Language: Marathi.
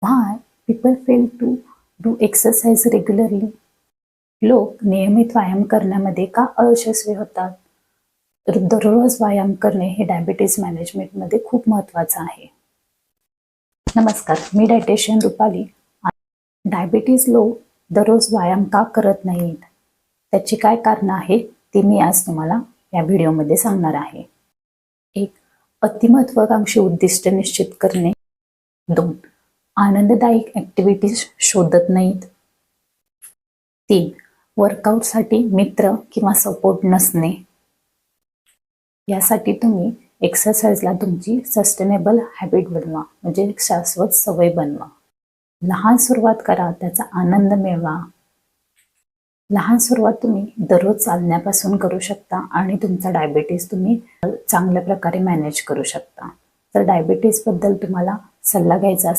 Why people fail to do exercise regularly? लोक नियमित व्यायाम करण्यामध्ये का अयशस्वी होतात? तर दररोज व्यायाम करणे हे डायबिटीज मॅनेजमेंटमध्ये खूप महत्त्वाचं आहे. नमस्कार, मी डायटिशियन रुपाली. डायबिटीज लोक दररोज व्यायाम का करत नाहीत, त्याची काय कारणं आहेत ते मी आज तुम्हाला या व्हिडिओमध्ये सांगणार आहे. 1. अतिमहत्वाकांक्षी उद्दिष्ट निश्चित करणे. 2. आनंददायक ॲक्टिव्हिटीज शोधत नाहीत. 3. वर्कआउटसाठी मित्र किंवा सपोर्ट नसणे. यासाठी तुम्ही एक्सरसाइजला तुमची सस्टेनेबल हॅबिट बनवा, म्हणजे एक शाश्वत सवय बनवा. लहान सुरुवात करा, त्याचा आनंद मिळवा. लहान सुरुवात तुम्ही दररोज चालण्यापासून करू शकता आणि तुमचा डायबिटीज तुम्ही चांगल्या प्रकारे मॅनेज करू शकता. तर डायबिटीजबद्दल तुम्हाला सल्ला घ्यायचा